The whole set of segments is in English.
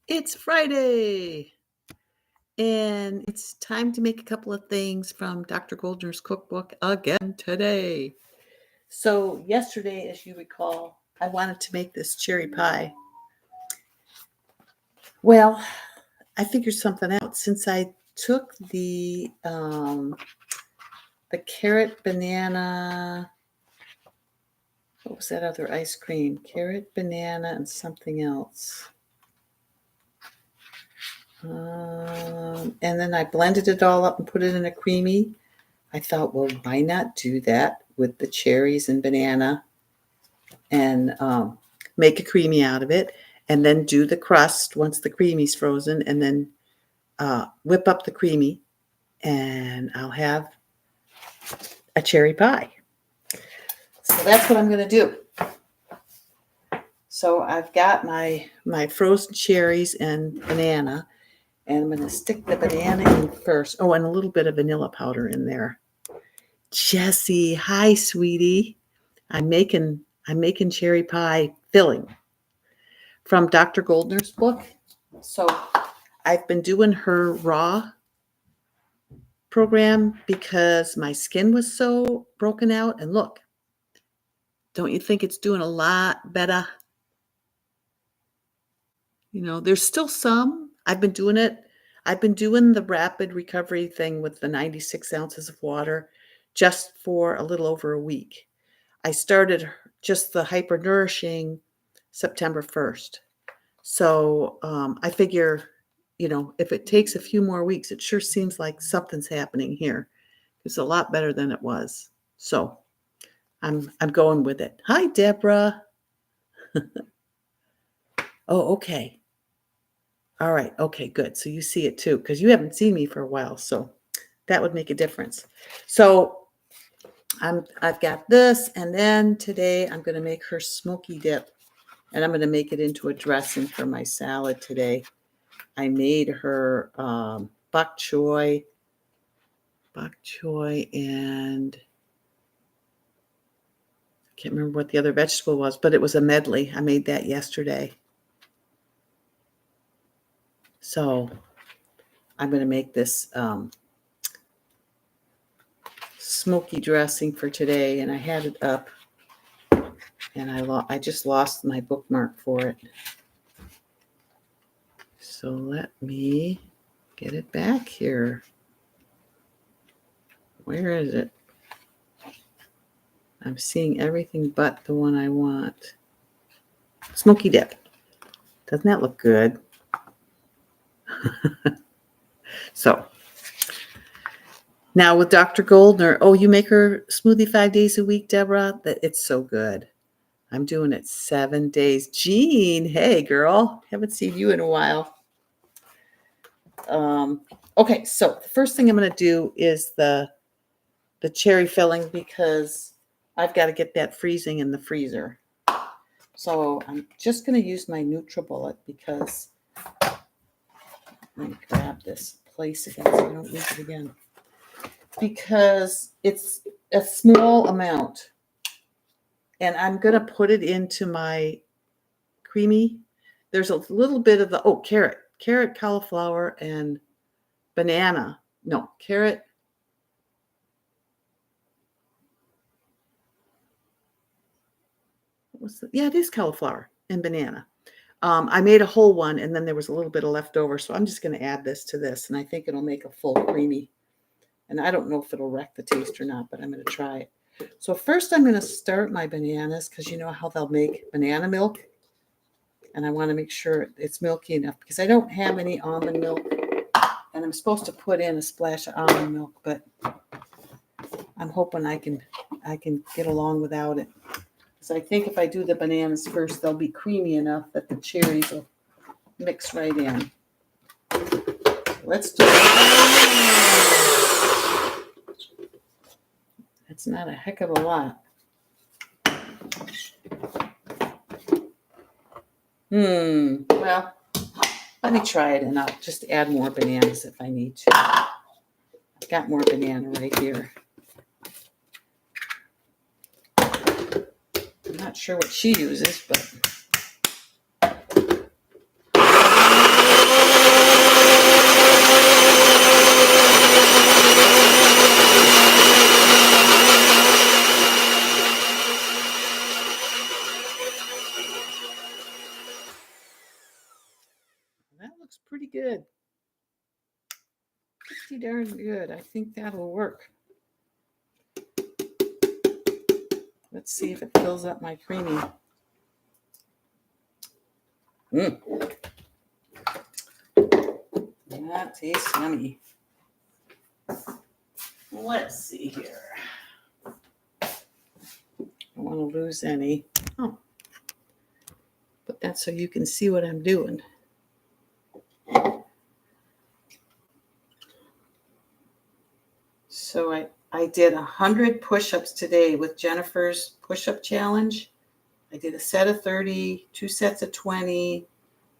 It's Friday, and it's time to make a couple of things from Dr. Goldner's cookbook again today. So, yesterday, as you recall, I wanted to make this cherry pie. Well, I figured something out. Since I took the carrot banana, what was that other ice cream? Carrot, banana, and something else. And then I blended it all up and put it in a creamy. I thought, well, why not do that with the cherries and banana and make a creamy out of it, and then do the crust once the creamy's frozen, and then whip up the creamy, and I'll have a cherry pie. So that's what I'm going to do. So I've got my frozen cherries and banana, and I'm going to stick the banana in first. Oh, and a little bit of vanilla powder in there. Jessie, hi, sweetie. I'm making cherry pie filling from Dr. Goldner's book. So I've been doing her raw program because my skin was so broken out. And look, don't you think it's doing a lot better? You know, there's still some. I've been doing the rapid recovery thing with the 96 ounces of water just for a little over a week. I started just the hyper nourishing September 1st. So I figure, if it takes a few more weeks, it sure seems like something's happening here. It's a lot better than it was. So I'm going with it. Hi, Deborah. Oh, okay. All right. Okay, good. So you see it too, because you haven't seen me for a while. So that would make a difference. So I've got this, and then today I'm going to make her smoky dip, and I'm going to make it into a dressing for my salad today. I made her bok choy, and I can't remember what the other vegetable was, but it was a medley. I made that yesterday. So I'm going to make this smoky dressing for today, and I had it up, and I just lost my bookmark for it. So let me get it back here. Where is it? I'm seeing everything but the one I want. Smoky dip. Doesn't that look good? So now with Dr. Goldner, you make her smoothie 5 days a week, Deborah? It's so good. I'm doing it 7 days. Jean, hey girl, haven't seen you in a while. Okay, so the first thing I'm going to do is the cherry filling, because I've got to get that freezing in the freezer. So I'm just going to use my NutriBullet, because let me grab this place again so I don't use it again. Because it's a small amount, and I'm going to put it into my creamy. There's a little bit of the carrot, cauliflower, and banana. No, carrot. It is cauliflower and banana. I made a whole one, and then there was a little bit of leftover, so I'm just going to add this to this, and I think it'll make a full creamy. And I don't know if it'll wreck the taste or not, but I'm going to try it. So first I'm going to start my bananas, because you know how they'll make banana milk. And I want to make sure it's milky enough, because I don't have any almond milk. And I'm supposed to put in a splash of almond milk, but I'm hoping I can get along without it. So I think if I do the bananas first, they'll be creamy enough that the cherries will mix right in. Let's do it. That's not a heck of a lot. Well, let me try it, and I'll just add more bananas if I need to. I've got more banana right here. I'm not sure what she uses, but looks pretty good. Pretty darn good. I think that'll work. Let's see if it fills up my creamy. That tastes yummy. Let's see here. I don't want to lose any. Oh, but that's so you can see what I'm doing. So I did 100 push-ups today with Jennifer's push-up challenge. I did a set of 30, 2 sets of 20,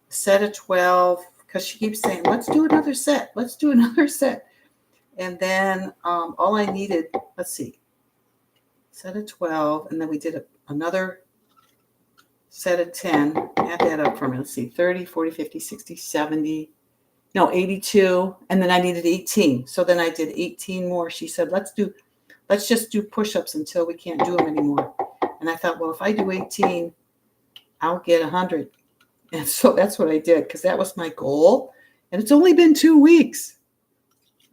a set of 12, because she keeps saying, let's do another set. Let's do another set. And then all I needed, let's see, set of 12, and then we did another set of 10. Add that up for me. Let's see, 30, 40, 50, 60, 70. No, 82. And then I needed 18. So then I did 18 more. She said, let's just do push-ups until we can't do them anymore. And I thought, well, if I do 18, I'll get 100. And so that's what I did, because that was my goal. And it's only been 2 weeks.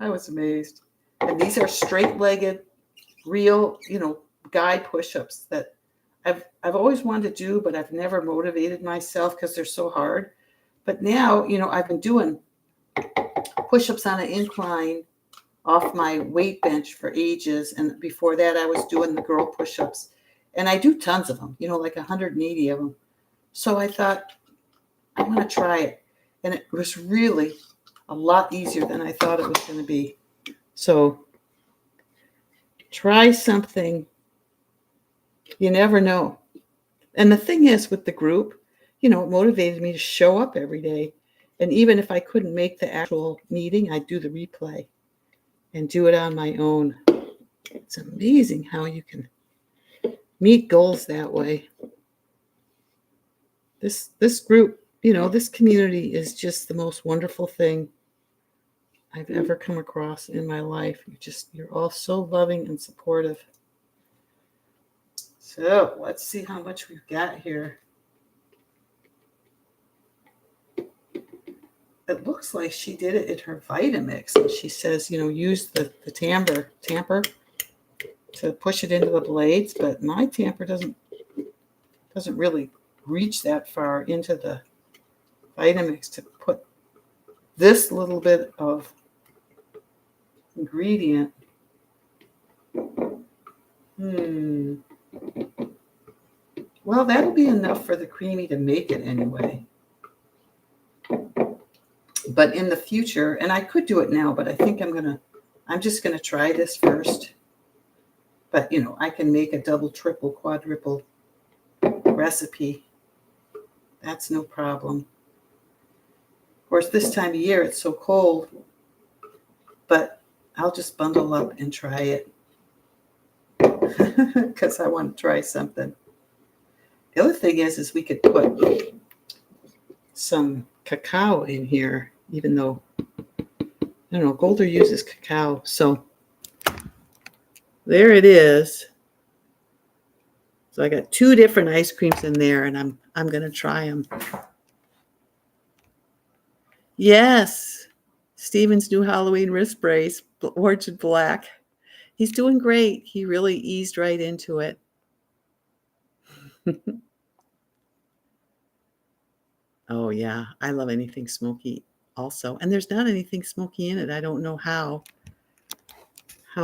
I was amazed. And these are straight-legged, real, guy push-ups that I've always wanted to do, but I've never motivated myself because they're so hard. But now, I've been doing push-ups on an incline off my weight bench for ages. And before that, I was doing the girl push-ups. And I do tons of them, like 180 of them. So I thought, I want to try it. And it was really a lot easier than I thought it was going to be. So try something. You never know. And the thing is with the group, it motivated me to show up every day. And even if I couldn't make the actual meeting, I'd do the replay and do it on my own. It's amazing how you can meet goals that way. This group, this community is just the most wonderful thing I've ever come across in my life. You're all so loving and supportive. So let's see how much we've got here. It looks like she did it in her Vitamix. And she says, use the tamper to push it into the blades. But my tamper doesn't really reach that far into the Vitamix to put this little bit of ingredient. Well, that'll be enough for the creamy to make it anyway. But in the future, and I could do it now, but I think I'm just going to try this first. But, I can make a double, triple, quadruple recipe. That's no problem. Of course, this time of year, it's so cold, but I'll just bundle up and try it because I want to try something. The other thing is we could put some cacao in here, even though, Goldner uses cacao. So there it is. So I got 2 different ice creams in there, and I'm going to try them. Yes, Steven's new Halloween wrist brace, Orchid Black. He's doing great. He really eased right into it. Oh, yeah. I love anything smoky also. And there's not anything smoky in it. I don't know how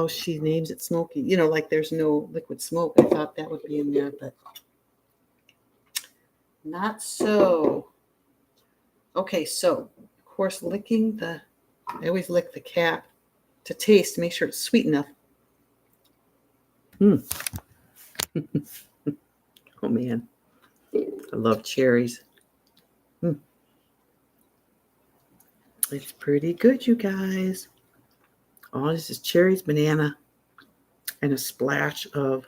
she names it smoky. Like there's no liquid smoke. I thought that would be in there, but not so. Okay, so, of course, I always lick the cap to taste to make sure it's sweet enough. Oh, man. I love cherries. It's pretty good, you guys. Oh, this is cherries, banana, and a splash of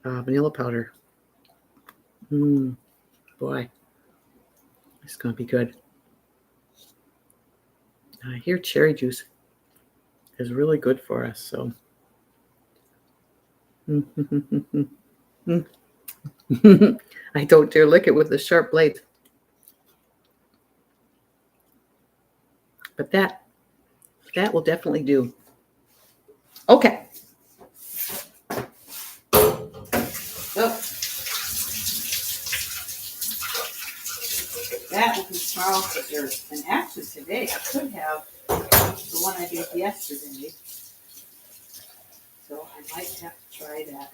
vanilla powder. Boy, it's going to be good. I hear cherry juice is really good for us, so. I don't dare lick it with the sharp blades. But that will definitely do. Okay. So that will be tomorrow for yours. And actually today I could have the one I did yesterday. So I might have to try that.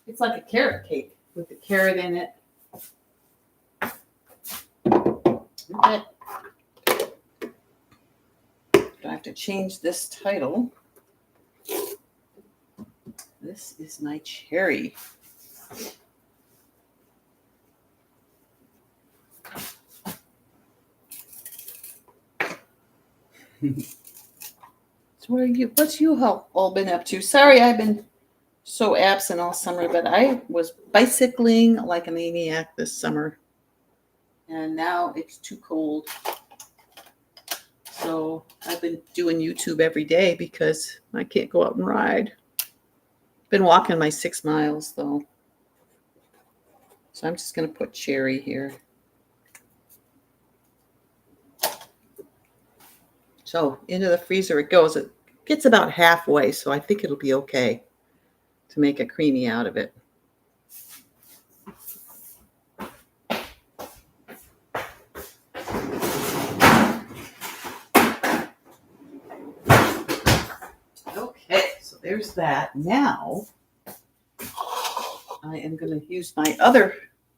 It's like a carrot cake with the carrot in it. Okay. I have to change this title. This is my cherry. So what's you all been up to? Sorry, I've been so absent all summer, but I was bicycling like a maniac this summer. And now it's too cold. So I've been doing YouTube every day because I can't go out and ride. Been walking my 6 miles though. So I'm just going to put cherry here. So into the freezer it goes. It gets about halfway, so I think it'll be okay to make a creamy out of it. Okay, so there's that. Now I am going to use my other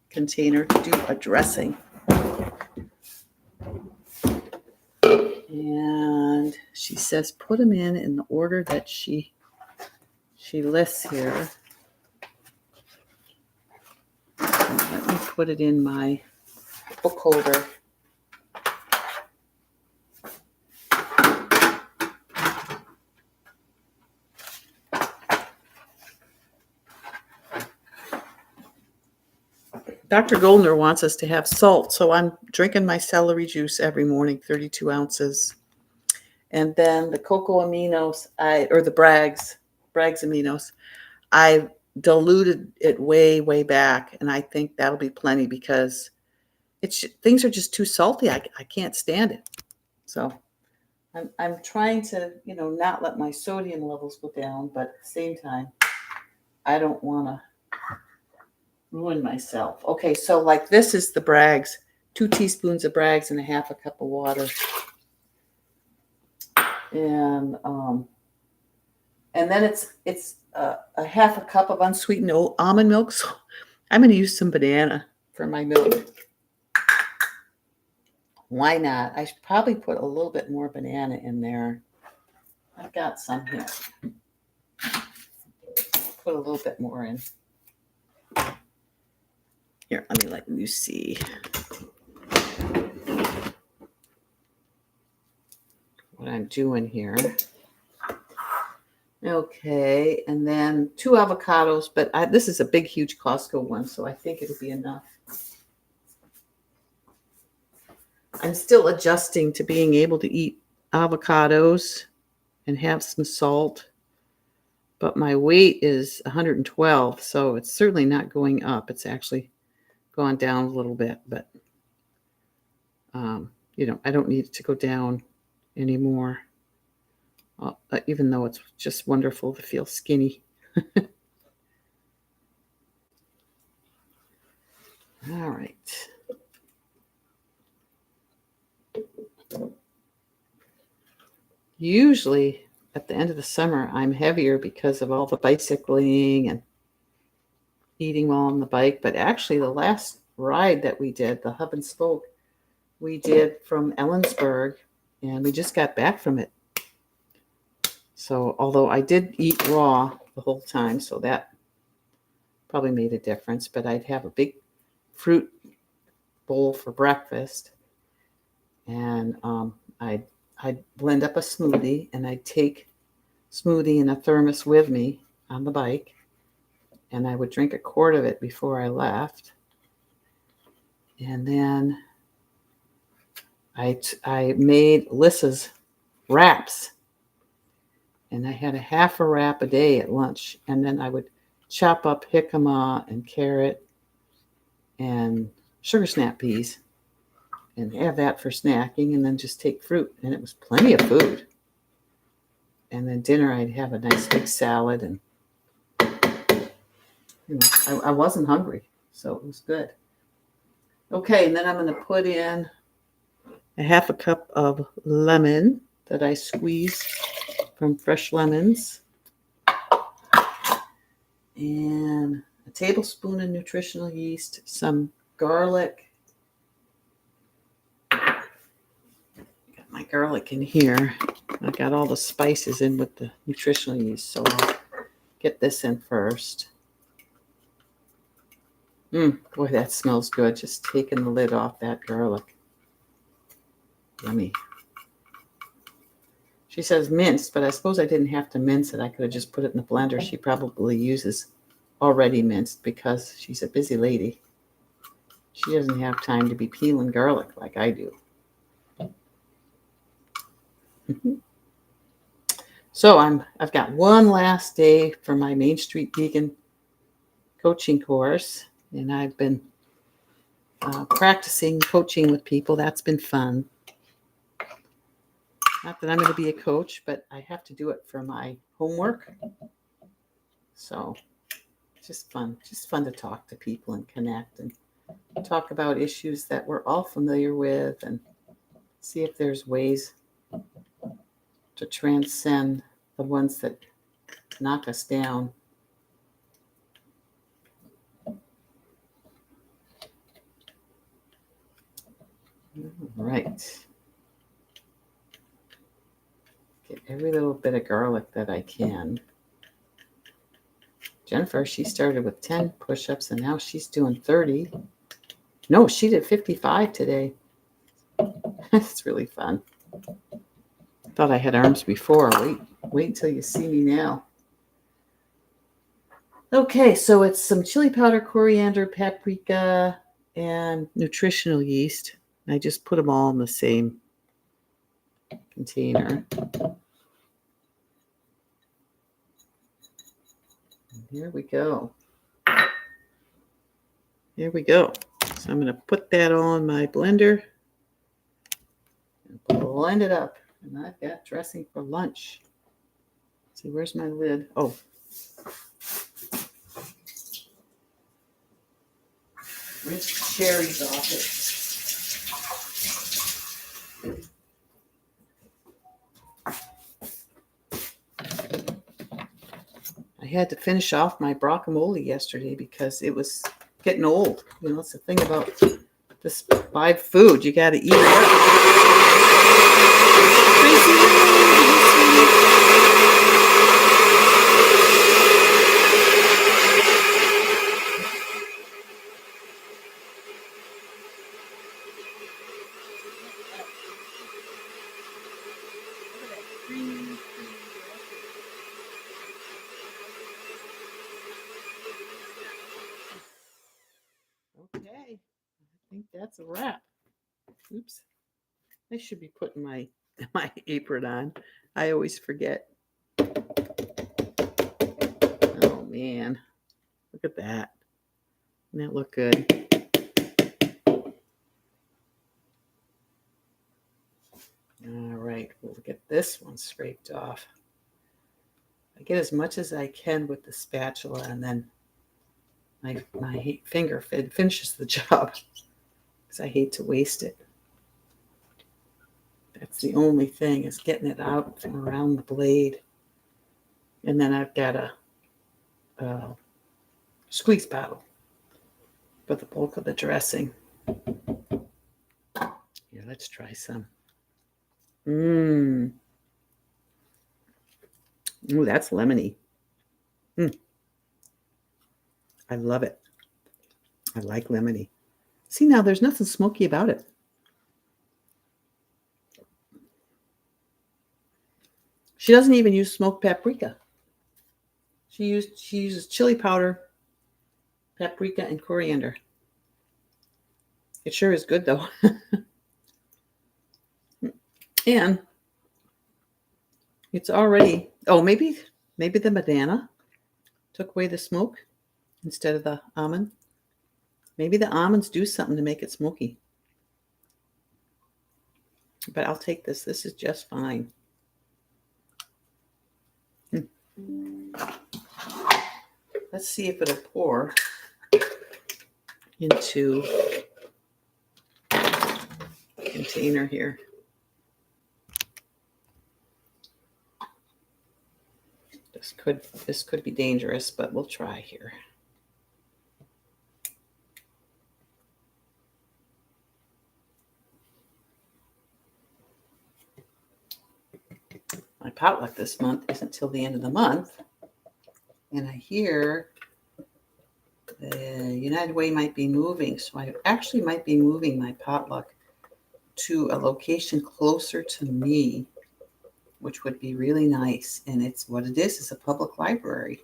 container to do a dressing. And she says put them in the order that she lists here. Let me put it in my book holder. Dr. Goldner wants us to have salt, so I'm drinking my celery juice every morning, 32 ounces. And then the cocoa aminos, or the Bragg's aminos, I diluted it way back, and I think that'll be plenty because things are just too salty. I can't stand it. So I'm trying to, not let my sodium levels go down, but at the same time, I don't want to ruin myself. Okay, so like this is the Bragg's, 2 teaspoons of Bragg's and a half a cup of water. And then it's a half a cup of unsweetened almond milk. So I'm going to use some banana for my milk. Why not? I should probably put a little bit more banana in there. I've got some here. Put a little bit more in. Here, let me let you see what I'm doing here. Okay, and then 2 avocados, but this is a big, huge Costco one, so I think it'll be enough. I'm still adjusting to being able to eat avocados and have some salt, but my weight is 112, so it's certainly not going up. It's actually gone down a little bit, but I don't need it to go down anymore. Even though it's just wonderful to feel skinny. All right. Usually at the end of the summer, I'm heavier because of all the bicycling and eating while on the bike. But actually, the last ride that we did, the hub and spoke, we did from Ellensburg, and we just got back from it. So although I did eat raw the whole time, so that probably made a difference, but I'd have a big fruit bowl for breakfast, and I'd blend up a smoothie, and I'd take smoothie in a thermos with me on the bike, and I would drink a quart of it before I left. And then I made Lissa's wraps, and I had a half a wrap a day at lunch, and then I would chop up jicama and carrot and sugar snap peas and have that for snacking, and then just take fruit. And it was plenty of food. And then dinner, I'd have a nice big salad, and I wasn't hungry, so it was good. Okay, and then I'm going to put in a half a cup of lemon that I squeeze from fresh lemons, and a tablespoon of nutritional yeast, some garlic. Got my garlic in here. I got all the spices in with the nutritional yeast, so I'll get this in first. Boy, that smells good. Just taking the lid off that garlic. Yummy. She says minced, but I suppose I didn't have to mince it. I could have just put it in the blender. She probably uses already minced because she's a busy lady. She doesn't have time to be peeling garlic like I do. So I've got one last day for my Main Street Vegan coaching course, and I've been practicing coaching with people. That's been fun. Not that I'm going to be a coach, but I have to do it for my homework. So just fun to talk to people and connect and talk about issues that we're all familiar with and see if there's ways to transcend the ones that knock us down. All right. Get every little bit of garlic that I can. Jennifer, she started with 10 push-ups and now she's doing 30. No, she did 55 today. That's really fun. Thought I had arms before. Wait until you see me now. Okay, so it's some chili powder, coriander, paprika, and nutritional yeast. I just put them all in the same container. And here we go. Here we go. So I'm going to put that all in my blender and blend it up. And I've got dressing for lunch. Let's see, where's my lid? Oh. Rinse the cherries off it. I had to finish off my guacamole yesterday because it was getting old. You know, it's the thing about this live food. You got to eat it up. Okay, I think that's a wrap. Oops. I should be putting my apron on. I always forget. Oh man, look at that. Doesn't that look good? All right, we'll get this one scraped off. I get as much as I can with the spatula, and then my finger finishes the job because I hate to waste it. That's the only thing, is getting it out from around the blade. And then I've got a squeeze bottle for the bulk of the dressing. Here, let's try some. Ooh, that's lemony. I love it. I like lemony. See, now there's nothing smoky about it. She doesn't even use smoked paprika. She uses chili powder, paprika, and coriander. It sure is good though. And it's already, maybe the banana took away the smoke instead of the almond. Maybe the almonds do something to make it smoky. But I'll take this. This is just fine. Let's see if it'll pour into the container here. This could be dangerous, but we'll try here. My potluck this month isn't till the end of the month, and I hear the United Way might be moving, so I actually might be moving my potluck to a location closer to me, which would be really nice. And it's what it is a public library.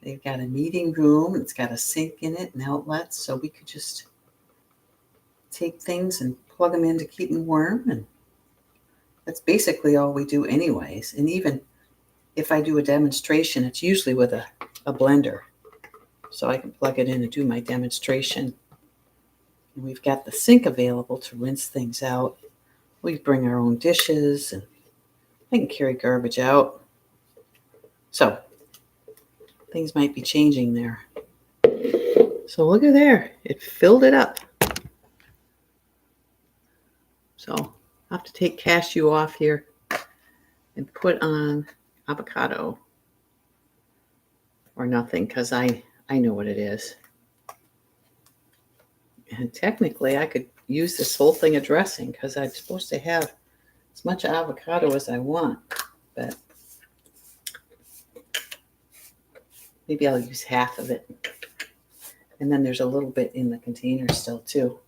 They've got a meeting room, it's got a sink in it and outlets, so we could just take things and plug them in to keep them warm. And that's basically all we do anyways. And even if I do a demonstration, it's usually with a blender, so I can plug it in and do my demonstration. And we've got the sink available to rinse things out. We bring our own dishes, and I can carry garbage out. So things might be changing there. So look at there. It filled it up. So I'll have to take cashew off here and put on avocado or nothing, because I know what it is. And technically I could use this whole thing of dressing, because I'm supposed to have as much avocado as I want, but maybe I'll use half of it. And then there's a little bit in the container still too,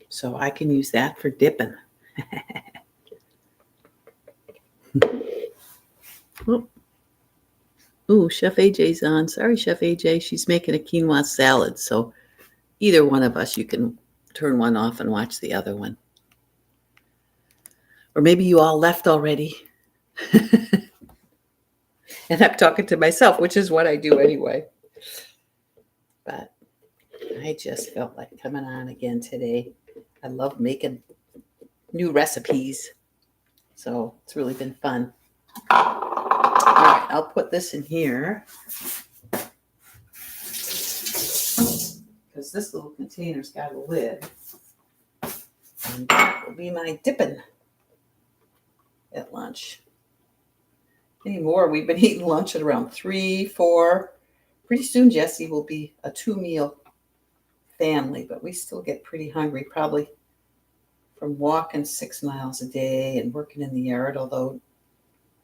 so I can use that for dipping. Ooh, Chef AJ's on. Sorry, Chef AJ. She's making a quinoa salad, so either one of us, you can turn one off and watch the other one. Or maybe you all left already. And I'm talking to myself, which is what I do anyway. But I just felt like coming on again today. I love making new recipes, so it's really been fun. All right, I'll put this in here, because this little container's got a lid. And that will be my dipping at lunch. Anymore, we've been eating lunch at around 3, 4. Pretty soon Jesse will be a 2-meal family, but we still get pretty hungry, probably from walking 6 miles a day and working in the yard, although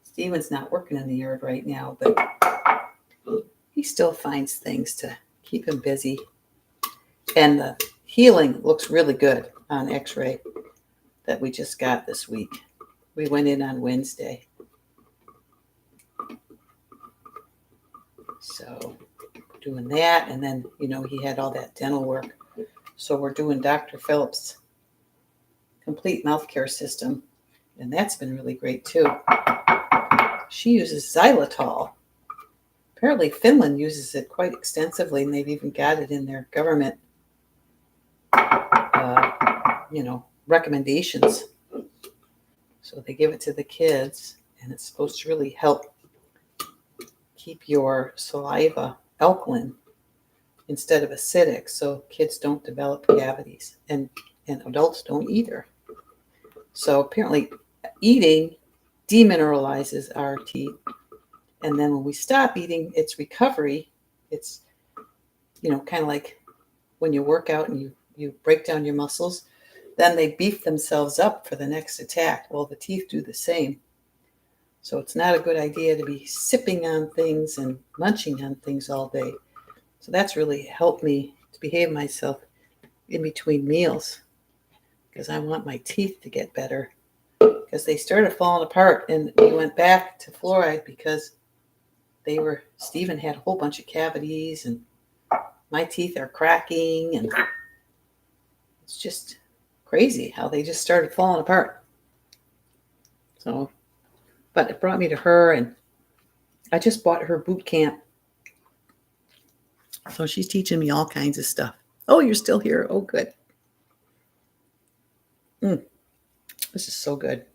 Steven's not working in the yard right now, but he still finds things to keep him busy. And the healing looks really good on x-ray that we just got this week. We went in on Wednesday. So doing that, and then, he had all that dental work. So we're doing Dr. Phillips' complete mouth care system, and that's been really great too. She uses xylitol. Apparently Finland uses it quite extensively, and they've even got it in their government, recommendations. So they give it to the kids, and it's supposed to really help keep your saliva alkaline instead of acidic, so kids don't develop cavities, and adults don't either. So apparently eating demineralizes our teeth, and then when we stop eating, it's recovery. It's kind of like when you work out and you break down your muscles, then they beef themselves up for the next attack. Well, the teeth do the same. So it's not a good idea to be sipping on things and munching on things all day. So that's really helped me to behave myself in between meals, because I want my teeth to get better, because they started falling apart, and we went back to fluoride because Stephen had a whole bunch of cavities, and my teeth are cracking, and it's just crazy how they just started falling apart. So, but it brought me to her, and I just bought her boot camp. So she's teaching me all kinds of stuff. Oh, you're still here. Oh, good. This is so good.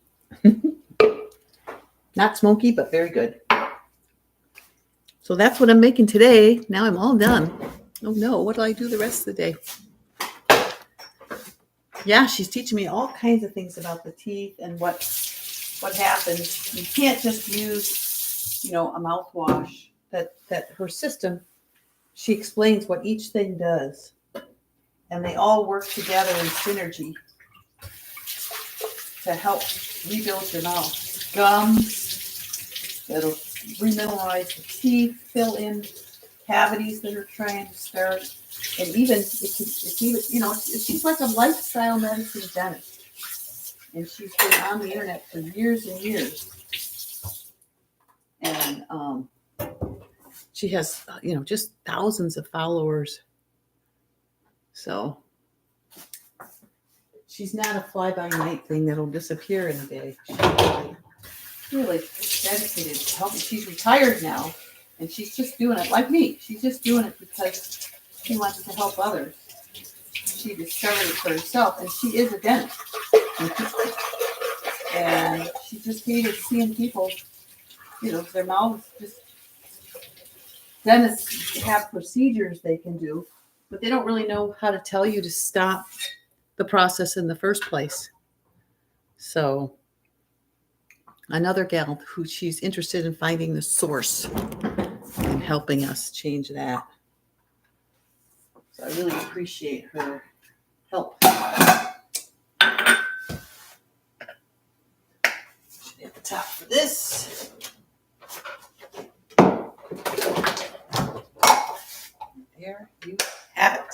Not smoky, but very good. So that's what I'm making today. Now I'm all done. Oh no, what do I do the rest of the day? Yeah, she's teaching me all kinds of things about the teeth and what happens. You can't just use, a mouthwash. That her system, she explains what each thing does. And they all work together in synergy to help rebuild your mouth. Gums, that'll remineralize the teeth, fill in cavities that are trying to start, and even it's even she's like a lifestyle medicine dentist, and she's been on the internet for years and years, and she has just thousands of followers. So she's not a fly-by-night thing that'll disappear in a day. She's really dedicated to helping. She's retired now, and she's just doing it like me. She's just doing it because she wants to help others. She discovered it for herself, and she is a dentist. And she just hated seeing people, their mouths just. Dentists have procedures they can do, but they don't really know how to tell you to stop the process in the first place. So another gal who she's interested in finding the source and helping us change that. So I really appreciate her help. Should hit the top for this. There you have it.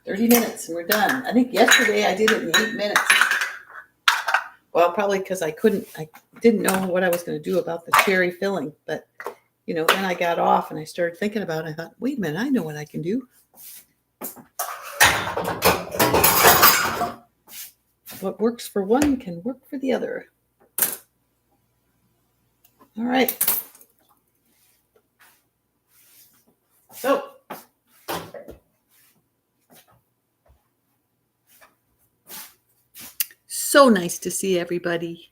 30 minutes and we're done. I think yesterday I did it in 8 minutes. Well, probably because I didn't know what I was going to do about the cherry filling. But, then I got off and I started thinking about it. I thought, wait a minute, I know what I can do. What works for one can work for the other. All right. So nice to see everybody.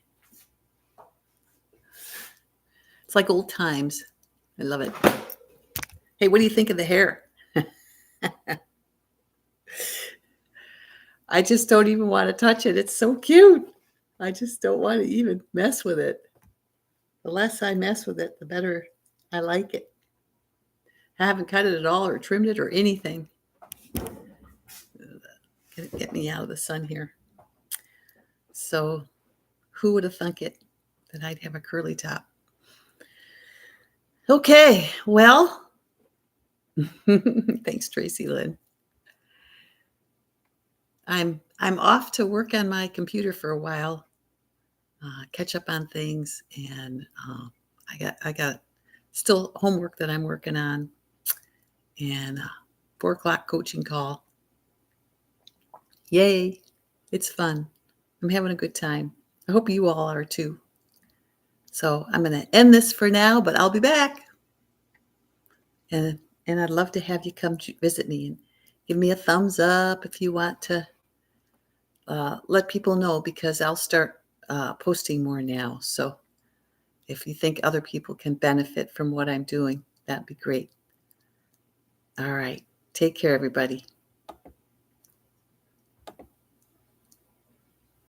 It's like old times. I love it. Hey, what do you think of the hair? I just don't even want to touch it. It's so cute. I just don't want to even mess with it. The less I mess with it, the better I like it. I haven't cut it at all or trimmed it or anything. Get me out of the sun here. So who would have thunk it that I'd have a curly top? Okay, well, thanks, Tracy Lynn. I'm off to work on my computer for a while, catch up on things, and I got still homework that I'm working on, and 4:00 coaching call. Yay! It's fun. I'm having a good time. I hope you all are too. So I'm going to end this for now, but I'll be back. And I'd love to have you come visit me and give me a thumbs up if you want to let people know, because I'll start posting more now. So if you think other people can benefit from what I'm doing, that'd be great. All right. Take care, everybody.